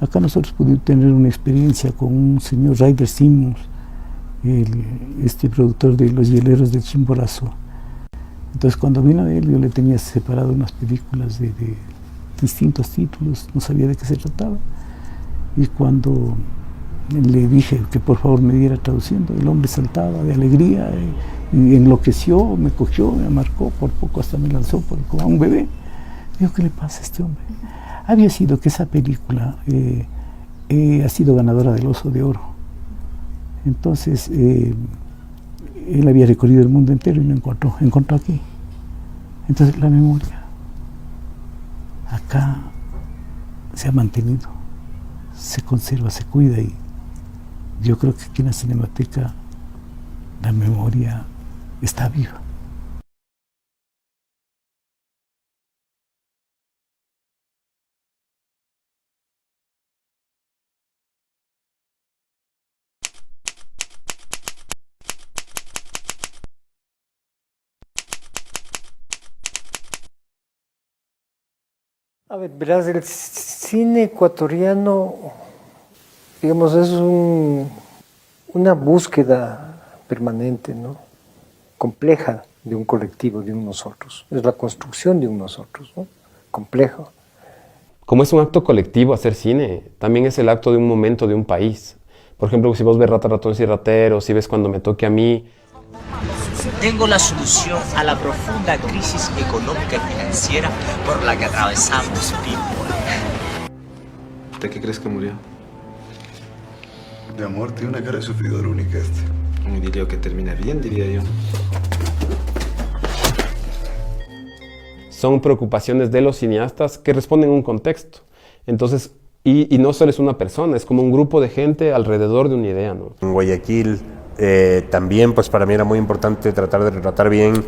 Acá nosotros pudimos tener una experiencia con un señor Ryder Simmons, este productor de Los Hieleros del Chimborazo. Entonces cuando vino él, yo le tenía separado unas películas de distintos títulos, no sabía de qué se trataba. Y cuando le dije que por favor me diera traduciendo, el hombre saltaba de alegría y enloqueció, me cogió, me marcó, por poco hasta me lanzó como a un bebé. Digo, ¿qué le pasa a este hombre? Había sido que esa película ha sido ganadora del Oso de Oro. Entonces, él había recorrido el mundo entero y me encontró aquí. Entonces, la memoria acá se ha mantenido, se conserva, se cuida, y yo creo que aquí en la Cinemateca la memoria está viva. A ver, verás, el cine ecuatoriano, digamos, es una búsqueda permanente, ¿no? Compleja de un colectivo, de un nosotros. Es la construcción de un nosotros, ¿no? Complejo. Como es un acto colectivo hacer cine, también es el acto de un momento de un país. Por ejemplo, si vos ves Rata, Ratones y Rateros, si ves Cuando me toque a mí. Tengo la solución a la profunda crisis económica y financiera por la que atravesamos, people. ¿De qué crees que murió? De amor, tiene una cara de sufridor única este. Un idilio que termina bien, diría yo. Son preocupaciones de los cineastas que responden a un contexto. Entonces, y no solo es una persona, es como un grupo de gente alrededor de una idea, ¿no? En Guayaquil también, pues para mí era muy importante tratar de retratar bien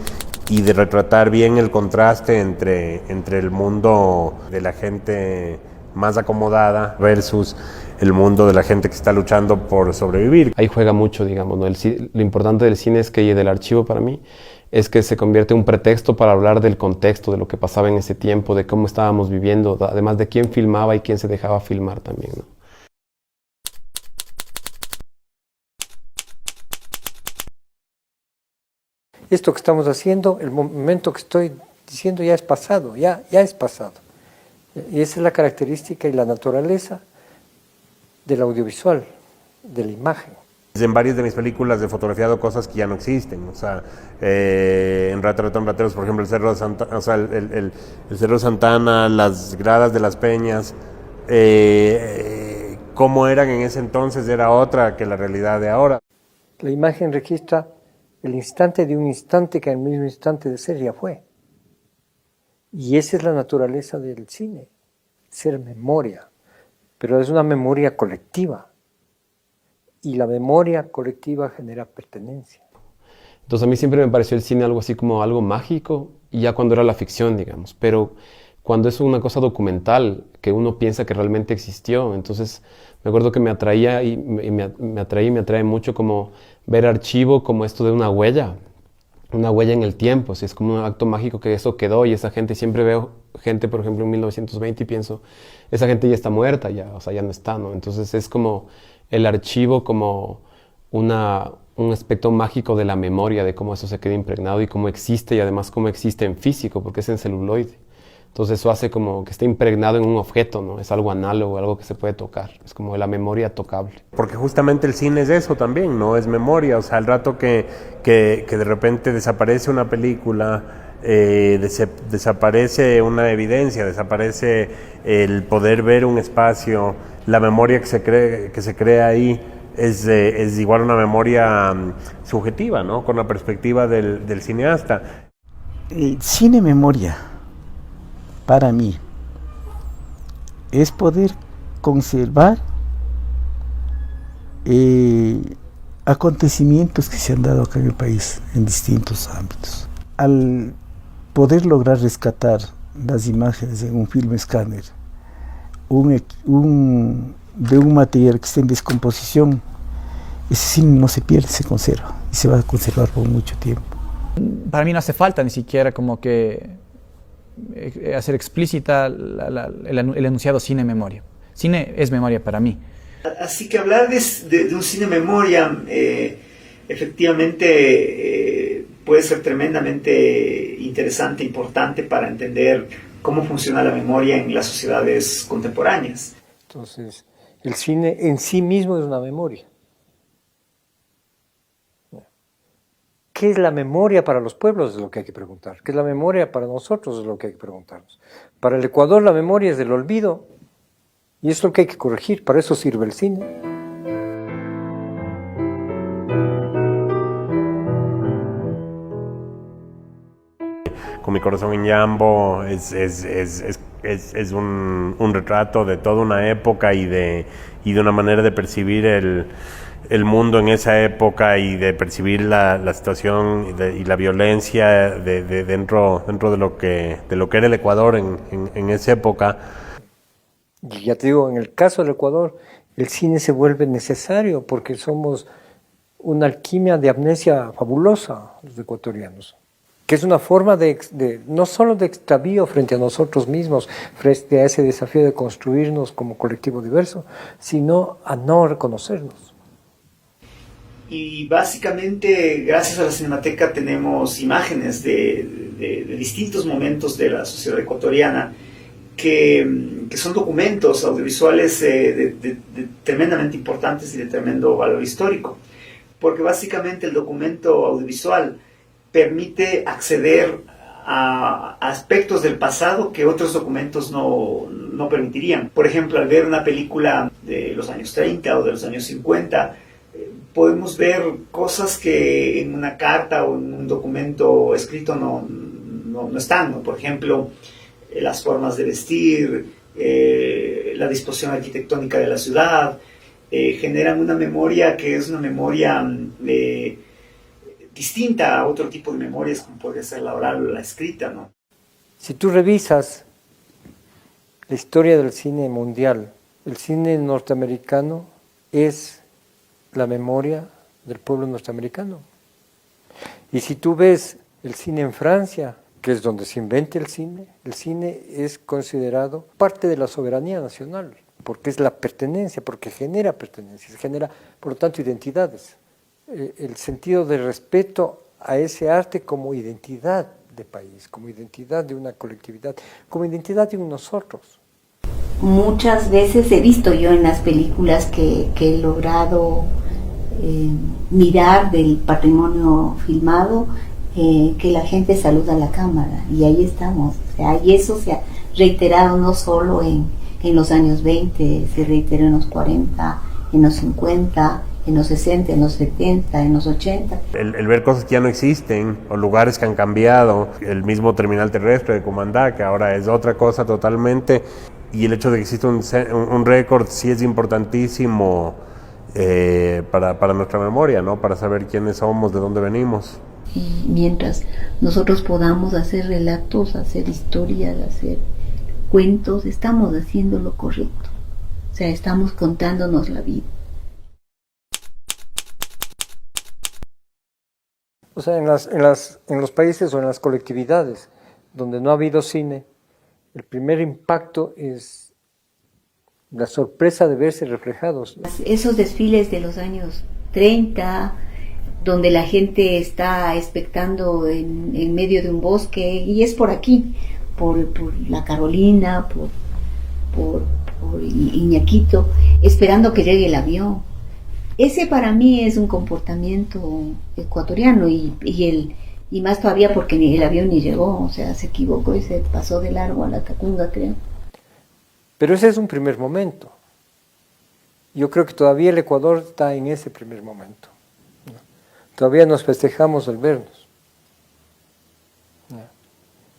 y de retratar bien el contraste entre el mundo de la gente más acomodada versus el mundo de la gente que está luchando por sobrevivir. Ahí juega mucho, digamos, ¿no? Lo importante del cine es que, y del archivo para mí, es que se convierte en un pretexto para hablar del contexto, de lo que pasaba en ese tiempo, de cómo estábamos viviendo, además de quién filmaba y quién se dejaba filmar también, ¿no? Esto que estamos haciendo, el momento que estoy diciendo ya es pasado, ya es pasado. Y esa es la característica y la naturaleza del audiovisual, de la imagen. En varias de mis películas he fotografiado cosas que ya no existen, o sea, en Rata, Ratón, Rateros, por ejemplo, el Cerro de Santana, o sea, el Cerro de Santana, las gradas de las Peñas, cómo eran en ese entonces era otra que la realidad de ahora. La imagen registra el instante de un instante que en el mismo instante de ser ya fue. Y esa es la naturaleza del cine, ser memoria, pero es una memoria colectiva. Y la memoria colectiva genera pertenencia. Entonces a mí siempre me pareció el cine algo así como algo mágico, y ya cuando era la ficción, digamos, pero cuando es una cosa documental, que uno piensa que realmente existió, entonces me acuerdo que me atraía y me atrae mucho como ver archivo como esto de una huella en el tiempo, es como un acto mágico que eso quedó, y esa gente, siempre veo gente, por ejemplo, en 1920 y pienso, esa gente ya está muerta, ya, o sea, ya no está, ¿no? Entonces es como el archivo como un aspecto mágico de la memoria, de cómo eso se queda impregnado y cómo existe, y además cómo existe en físico, porque es en celuloide. Entonces eso hace como que esté impregnado en un objeto, ¿no? Es algo análogo, algo que se puede tocar, es como la memoria tocable. Porque justamente el cine es eso también, ¿no? Es memoria, o sea, el rato que de repente desaparece una película, desaparece una evidencia, desaparece el poder ver un espacio, la memoria que se crea ahí es igual una memoria subjetiva, ¿no? Con la perspectiva del cineasta. El cine memoria, para mí, es poder conservar acontecimientos que se han dado acá en el país en distintos ámbitos. Al poder lograr rescatar las imágenes en un film escáner, de un material que está en descomposición, ese cine no se pierde, se conserva y se va a conservar por mucho tiempo. Para mí no hace falta ni siquiera como que hacer explícita el enunciado cine memoria. cine es memoria para mí. Así que hablar de un cine memoria efectivamente puede ser tremendamente interesante, importante para entender cómo funciona la memoria en las sociedades contemporáneas. Entonces, el cine en sí mismo es una memoria. ¿Qué es la memoria para los pueblos? Es lo que hay que preguntar. ¿Qué es la memoria para nosotros? Es lo que hay que preguntarnos. Para el Ecuador la memoria es del olvido y es lo que hay que corregir. Para eso sirve el cine. Con mi corazón en Yambo es un retrato de toda una época y de una manera de percibir el mundo en esa época y de percibir la situación y la violencia dentro de lo que era el Ecuador en esa época. Y ya te digo, en el caso del Ecuador, el cine se vuelve necesario porque somos una alquimia de amnesia fabulosa, los ecuatorianos, que es una forma no solo de extravío frente a nosotros mismos, frente a ese desafío de construirnos como colectivo diverso, sino a no reconocernos. Y básicamente, gracias a la Cinemateca, tenemos imágenes de distintos momentos de la sociedad ecuatoriana que son documentos audiovisuales tremendamente importantes y de tremendo valor histórico. Porque básicamente el documento audiovisual permite acceder a aspectos del pasado que otros documentos no permitirían. Por ejemplo, al ver una película de los años 30 o de los años 50, podemos ver cosas que en una carta o en un documento escrito no están, ¿no? Por ejemplo, las formas de vestir, la disposición arquitectónica de la ciudad, generan una memoria que es una memoria distinta a otro tipo de memorias como podría ser la oral o la escrita, ¿no? Si tú revisas la historia del cine mundial, el cine norteamericano es la memoria del pueblo norteamericano. Y si tú ves el cine en Francia, que es donde se inventa el cine es considerado parte de la soberanía nacional, porque es la pertenencia, porque genera pertenencias, genera, por lo tanto, identidades. El sentido de respeto a ese arte como identidad de país, como identidad de una colectividad, como identidad de un nosotros. Muchas veces he visto yo en las películas que he logrado mirar del patrimonio filmado, que la gente saluda a la cámara, y ahí estamos. O sea, y eso se ha reiterado no solo en los años 20, se reiteró en los 40, en los 50, en los 60, en los 70, en los 80. El ver cosas que ya no existen o lugares que han cambiado, el mismo terminal terrestre de Comandá, que ahora es otra cosa totalmente, y el hecho de que existe un récord sí es importantísimo para nuestra memoria, ¿no? Para saber quiénes somos, de dónde venimos. Y mientras nosotros podamos hacer relatos, hacer historias, hacer cuentos, estamos haciendo lo correcto. O sea, estamos contándonos la vida. O sea, en los países o en las colectividades donde no ha habido cine, el primer impacto es la sorpresa de verse reflejados. Esos desfiles de los años 30, donde la gente está expectando en medio de un bosque, y es por aquí, por la Carolina, por Iñaquito, esperando que llegue el avión. Ese para mí es un comportamiento ecuatoriano y más todavía porque el avión ni llegó, o sea, se equivocó y se pasó de largo a la Tacunga, creo. Pero ese es un primer momento. Yo creo que todavía el Ecuador está en ese primer momento. Todavía nos festejamos al vernos.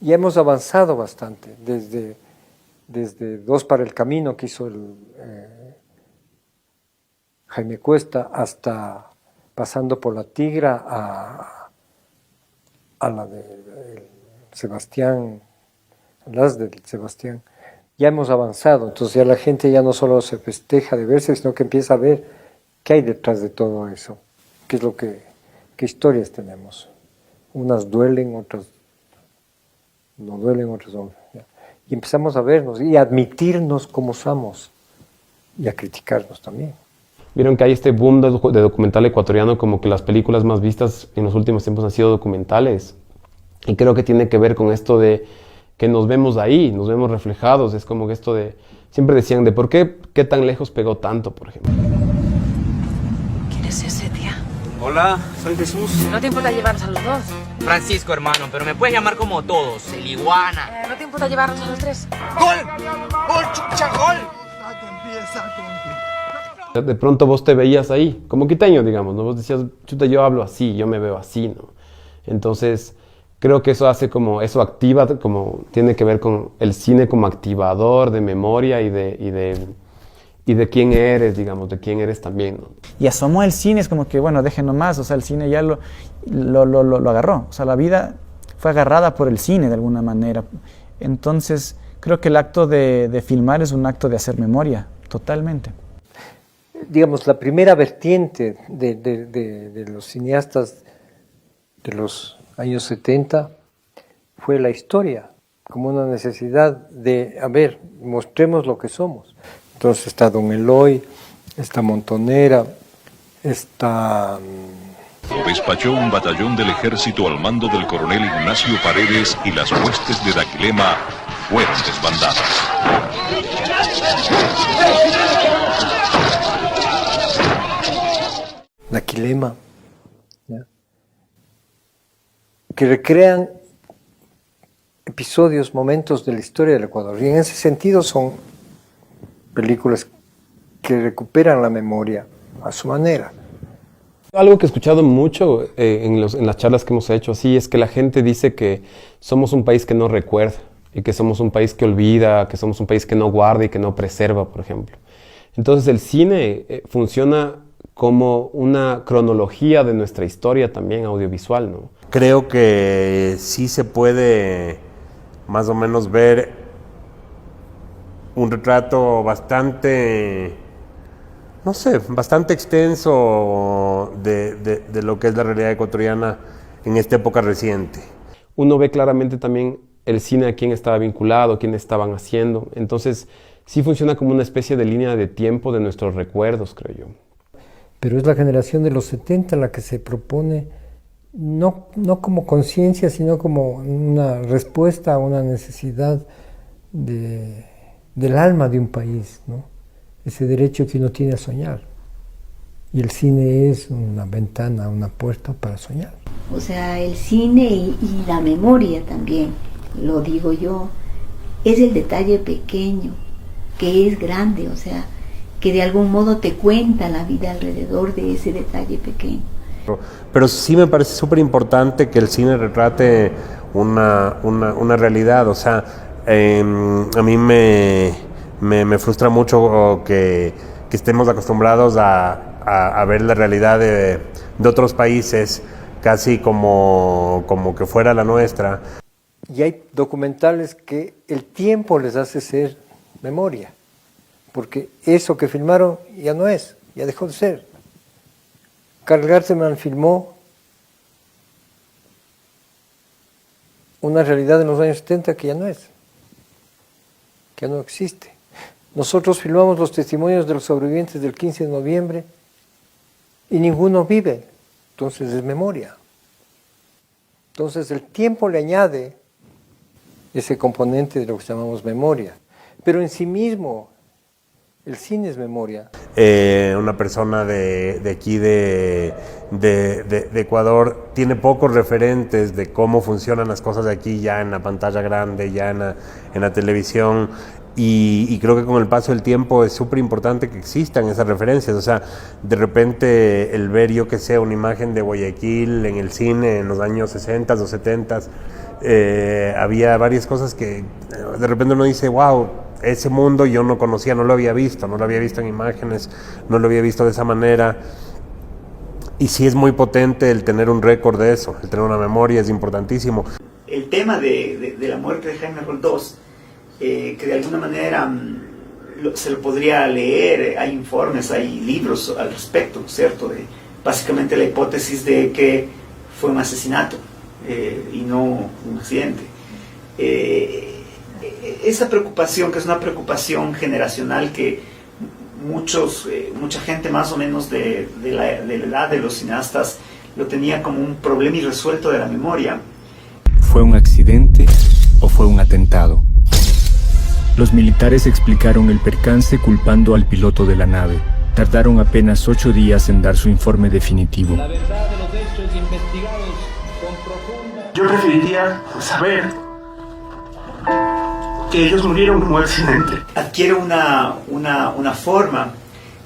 Y hemos avanzado bastante, desde Dos para el Camino que hizo Jaime Cuesta, hasta pasando por La Tigra a la de Sebastián, las del Sebastián. Ya hemos avanzado, entonces ya la gente ya no solo se festeja de verse, sino que empieza a ver qué hay detrás de todo eso, qué historias tenemos. Unas duelen, otras no duelen, otras no. Y empezamos a vernos y a admitirnos como somos, y a criticarnos también. Vieron que hay este boom de documental ecuatoriano, como que las películas más vistas en los últimos tiempos han sido documentales. Y creo que tiene que ver con esto de que nos vemos ahí, nos vemos reflejados. Es como que esto de, siempre decían de por qué tan lejos pegó tanto, por ejemplo. ¿Quién es ese, tía? Hola, soy Jesús. ¿No te importa llevarnos a los dos? Francisco, hermano, pero me puedes llamar como todos, el iguana. ¿No te importa llevarnos a los tres? ¡Gol! ¡Gol, chucha, gol! De pronto vos te veías ahí, como quiteño, digamos, ¿no? Vos decías, chuta, yo hablo así, yo me veo así, ¿no? Entonces, creo que eso hace como, eso activa, como, tiene que ver con el cine como activador de memoria y de quién eres, digamos, de quién eres también, ¿no? Y asomó el cine, es como que, bueno, déjenlo más, o sea, el cine ya lo agarró, o sea, la vida fue agarrada por el cine de alguna manera. Entonces, creo que el acto de filmar es un acto de hacer memoria, totalmente. Digamos, la primera vertiente de los cineastas de los años 70 fue la historia, como una necesidad de, a ver, mostremos lo que somos. Entonces está Don Eloy, está Montonera, está... Despachó un batallón del ejército al mando del coronel Ignacio Paredes y las huestes de Daquilema fueron desbandadas. Daquilema, ¿ya? Que recrean episodios, momentos de la historia del Ecuador. Y en ese sentido son películas que recuperan la memoria a su manera. Algo que he escuchado mucho en las charlas que hemos hecho así es que la gente dice que somos un país que no recuerda y que somos un país que olvida, que somos un país que no guarda y que no preserva, por ejemplo. Entonces el cine funciona como una cronología de nuestra historia también audiovisual, ¿no? Creo que sí se puede más o menos ver un retrato bastante, no sé, bastante extenso de lo que es la realidad ecuatoriana en esta época reciente. Uno ve claramente también el cine a quién estaba vinculado, quién estaban haciendo. Entonces sí funciona como una especie de línea de tiempo de nuestros recuerdos, creo yo. Pero es la generación de los 70 la que se propone, no como conciencia, sino como una respuesta a una necesidad del alma de un país, ¿no? Ese derecho que uno tiene a soñar. Y el cine es una ventana, una puerta para soñar. O sea, el cine y la memoria también, lo digo yo, es el detalle pequeño, que es grande, o sea, que de algún modo te cuenta la vida alrededor de ese detalle pequeño. Pero sí me parece súper importante que el cine retrate una realidad, o sea, a mí me frustra mucho que estemos acostumbrados a ver la realidad de otros países casi como que fuera la nuestra. Y hay documentales que el tiempo les hace ser memoria, porque eso que filmaron ya no es, ya dejó de ser. Karl Gartemann filmó una realidad en los años 70 que ya no es, que no existe. Nosotros filmamos los testimonios de los sobrevivientes del 15 de noviembre y ninguno vive, entonces es memoria. Entonces el tiempo le añade ese componente de lo que llamamos memoria, pero en sí mismo el cine es memoria. Una persona de aquí de Ecuador tiene pocos referentes de cómo funcionan las cosas de aquí ya en la pantalla grande, ya en la televisión, y creo que con el paso del tiempo es súper importante que existan esas referencias. O sea, de repente el ver, yo que sé, una imagen de Guayaquil en el cine en los años 60 o 70, había varias cosas que de repente uno dice, wow, ese mundo yo no conocía, no lo había visto en imágenes, no lo había visto de esa manera. Y sí es muy potente el tener un récord de eso, el tener una memoria es importantísimo. El tema de la muerte de Jaime Roldós, que de alguna manera se lo podría leer, hay informes, hay libros al respecto, ¿cierto? Básicamente la hipótesis de que fue un asesinato y no un accidente. Esa preocupación, que es una preocupación generacional que mucha gente más o menos de la edad de los cineastas lo tenía como un problema irresuelto de la memoria. ¿Fue un accidente o fue un atentado? Los militares explicaron el percance culpando al piloto de la nave. Tardaron apenas 8 días en dar su informe definitivo. La verdad de los hechos investigados con profunda... Yo preferiría saber que ellos murieron como accidente. Adquiere una forma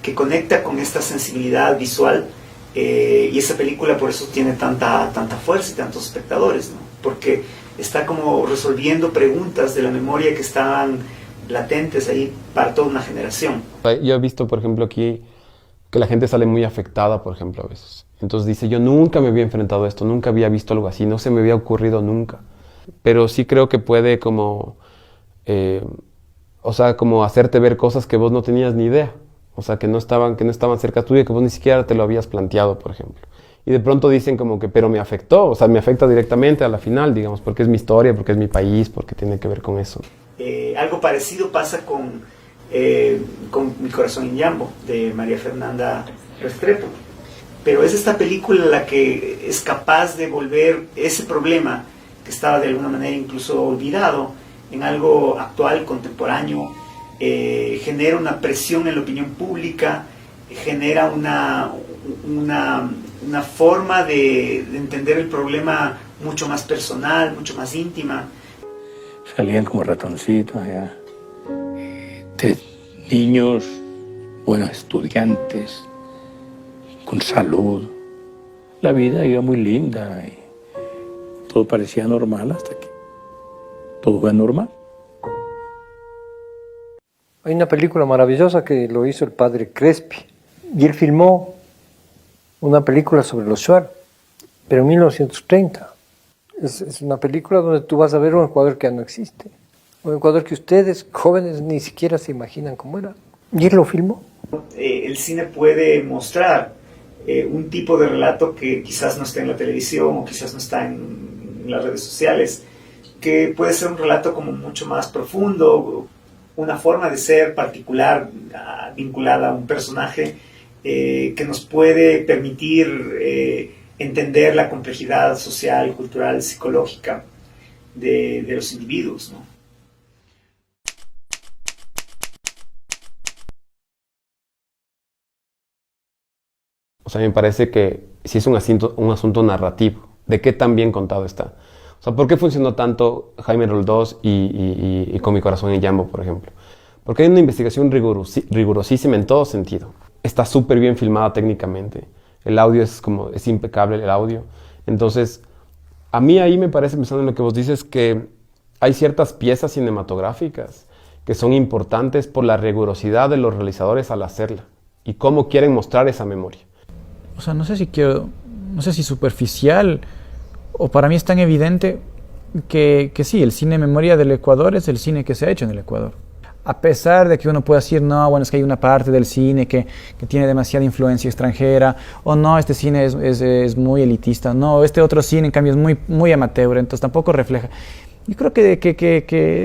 que conecta con esta sensibilidad visual, y esa película por eso tiene tanta fuerza y tantos espectadores, ¿no? Porque está como resolviendo preguntas de la memoria que estaban latentes ahí para toda una generación. Yo he visto, por ejemplo, aquí que la gente sale muy afectada, por ejemplo, a veces. Entonces dice, yo nunca me había enfrentado a esto, nunca había visto algo así, no se me había ocurrido nunca. Pero sí creo que puede como, como hacerte ver cosas que vos no tenías ni idea. O sea, que no estaban cerca tuyo, que vos ni siquiera te lo habías planteado, por ejemplo. Y de pronto dicen como que, pero me afectó, o sea, me afecta directamente a la final, digamos, porque es mi historia, porque es mi país, porque tiene que ver con eso. Algo parecido pasa con Mi corazón en Yambo, de María Fernanda Restrepo. Pero es esta película la que es capaz de volver ese problema, que estaba de alguna manera incluso olvidado, en algo actual, contemporáneo. Genera una presión en la opinión pública, genera una forma de entender el problema mucho más personal, mucho más íntima. Salían como ratoncitos allá. 3 niños, buenos estudiantes, con salud. La vida iba muy linda y todo parecía normal hasta que todo fue normal. Hay una película maravillosa que lo hizo el padre Crespi, y él filmó una película sobre los Shuar, pero en 1930. Es una película donde tú vas a ver un Ecuador que ya no existe, un Ecuador que ustedes, jóvenes, ni siquiera se imaginan cómo era, y él lo filmó. El cine puede mostrar un tipo de relato que quizás no está en la televisión o quizás no está en las redes sociales, que puede ser un relato como mucho más profundo, una forma de ser particular vinculada a un personaje que nos puede permitir entender la complejidad social, cultural, psicológica de los individuos, ¿no? O sea, me parece que sí es un asunto narrativo, de qué tan bien contado está. O sea, ¿por qué funcionó tanto Jaime Roldós y Con mi corazón en Yambo, por ejemplo? Porque hay una investigación rigurosísima en todo sentido. Está súper bien filmada técnicamente. El audio es impecable, el audio. Entonces, a mí ahí me parece, pensando en lo que vos dices, que hay ciertas piezas cinematográficas que son importantes por la rigurosidad de los realizadores al hacerla y cómo quieren mostrar esa memoria. O sea, no sé si superficial, o para mí es tan evidente que sí, el cine memoria del Ecuador es el cine que se ha hecho en el Ecuador. A pesar de que uno pueda decir, no, bueno, es que hay una parte del cine que tiene demasiada influencia extranjera, o no, este cine es muy elitista, no, este otro cine en cambio es muy, muy amateur, entonces tampoco refleja. Yo creo que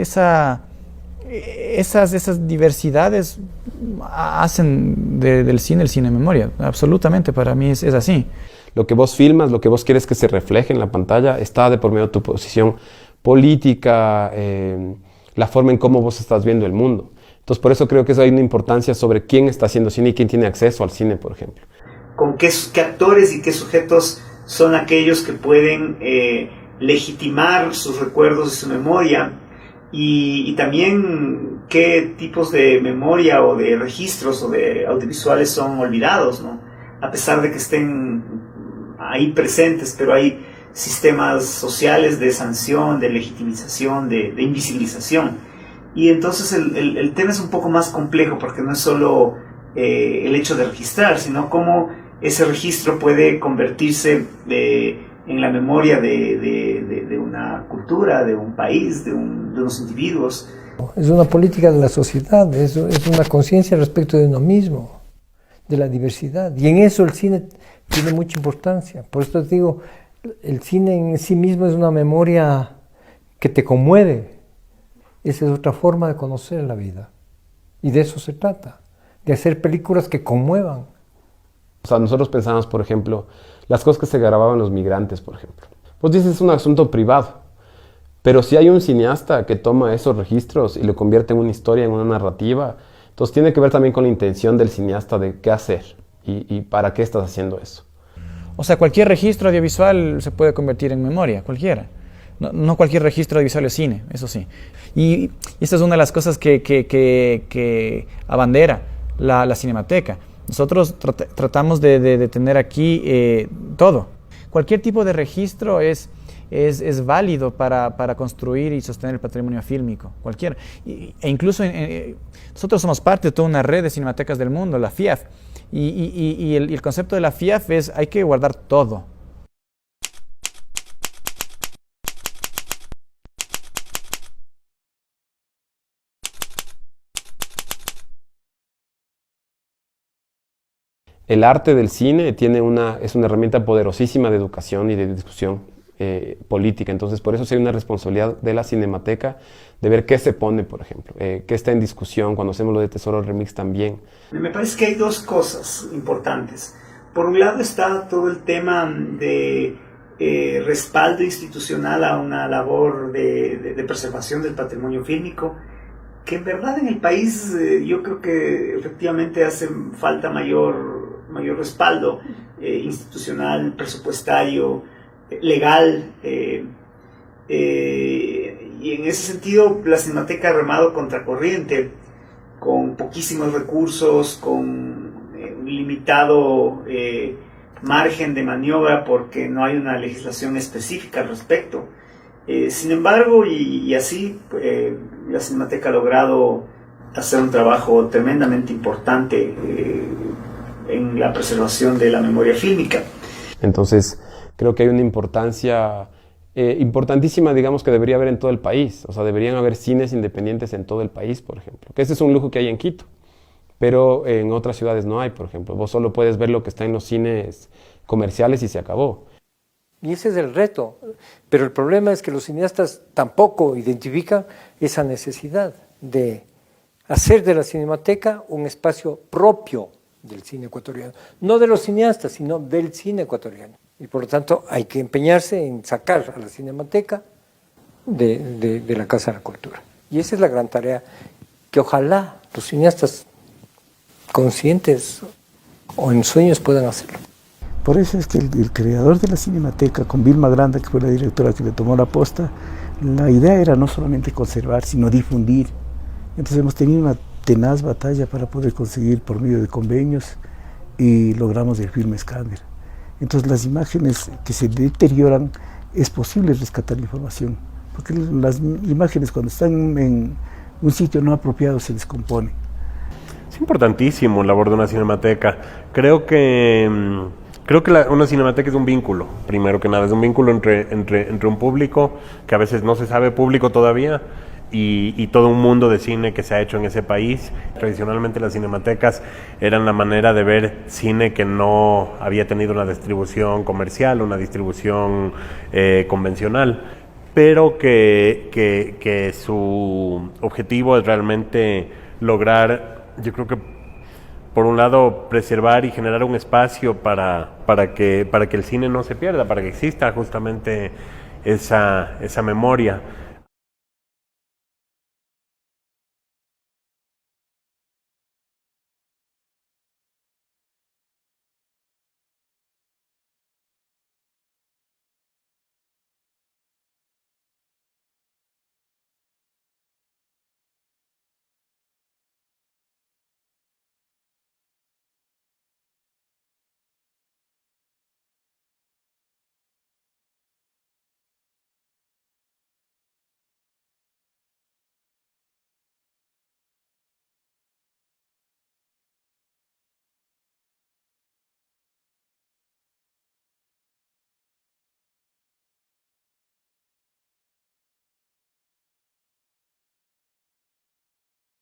esas diversidades hacen del cine el cine memoria, absolutamente, para mí es así. Lo que vos filmas, lo que vos quieres que se refleje en la pantalla, está de por medio de tu posición política, la forma en cómo vos estás viendo el mundo. Entonces, por eso creo que hay una importancia sobre quién está haciendo cine y quién tiene acceso al cine, por ejemplo. Con qué actores y qué sujetos son aquellos que pueden legitimar sus recuerdos y su memoria, y también qué tipos de memoria o de registros o de audiovisuales son olvidados, ¿no? A pesar de que estén ahí presentes, pero hay sistemas sociales de sanción, de legitimización, de invisibilización. Y entonces el tema es un poco más complejo, porque no es solo el hecho de registrar, sino cómo ese registro puede convertirse en la memoria de una cultura, de un país, de unos individuos. Es una política de la sociedad, es una conciencia respecto de uno mismo, de la diversidad. Y en eso el cine tiene mucha importancia. Por eso te digo, el cine en sí mismo es una memoria que te conmueve. Esa es otra forma de conocer la vida. Y de eso se trata, de hacer películas que conmuevan. O sea, nosotros pensamos, por ejemplo, las cosas que se grababan los migrantes, por ejemplo. Pues dices, es un asunto privado. Pero si hay un cineasta que toma esos registros y lo convierte en una historia, en una narrativa, entonces tiene que ver también con la intención del cineasta de qué hacer y para qué estás haciendo eso. O sea, cualquier registro audiovisual se puede convertir en memoria, cualquiera. No cualquier registro audiovisual es cine, eso sí. Y esta es una de las cosas que abandera la Cinemateca. Nosotros tratamos de tener aquí todo. Cualquier tipo de registro es válido para construir y sostener el patrimonio fílmico, cualquiera. E incluso nosotros somos parte de toda una red de cinematecas del mundo, la FIAF. Y el concepto de la FIAF es hay que guardar todo. El arte del cine es una herramienta poderosísima de educación y de discusión política. Entonces, por eso sí hay una responsabilidad de la Cinemateca de ver qué se pone, por ejemplo, qué está en discusión cuando hacemos lo de Tesoro Remix también. Me parece que hay dos cosas importantes. Por un lado está todo el tema de respaldo institucional a una labor de preservación del patrimonio fílmico, que en verdad en el país yo creo que efectivamente hace falta mayor respaldo institucional, presupuestario, legal, y en ese sentido la Cinemateca ha remado contracorriente, con poquísimos recursos, con un limitado margen de maniobra porque no hay una legislación específica al respecto. Sin embargo, y así la Cinemateca ha logrado hacer un trabajo tremendamente importante en la preservación de la memoria fílmica. Entonces, creo que hay una importancia importantísima, digamos, que debería haber en todo el país. O sea, deberían haber cines independientes en todo el país, por ejemplo. Que ese es un lujo que hay en Quito, pero en otras ciudades no hay, por ejemplo. Vos solo puedes ver lo que está en los cines comerciales y se acabó. Y ese es el reto. Pero el problema es que los cineastas tampoco identifican esa necesidad de hacer de la Cinemateca un espacio propio del cine ecuatoriano. No de los cineastas, sino del cine ecuatoriano. Y por lo tanto hay que empeñarse en sacar a la Cinemateca de la Casa de la Cultura. Y esa es la gran tarea que ojalá los cineastas conscientes o en sueños puedan hacerlo. Por eso es que el creador de la Cinemateca, con Vilma Granda, que fue la directora que le tomó la posta, la idea era no solamente conservar, sino difundir. Entonces hemos tenido una tenaz batalla para poder conseguir por medio de convenios y logramos el film escáner. Entonces las imágenes que se deterioran es posible rescatar la información, porque las imágenes cuando están en un sitio no apropiado se descomponen. Es importantísimo la labor de una cinemateca. Creo que una cinemateca es un vínculo, primero que nada, es un vínculo entre un público que a veces no se sabe público todavía y todo un mundo de cine que se ha hecho en ese país. Tradicionalmente las cinematecas eran la manera de ver cine que no había tenido una distribución comercial, una distribución convencional, pero que su objetivo es realmente lograr, yo creo que por un lado preservar y generar un espacio para que el cine no se pierda, para que exista justamente esa memoria.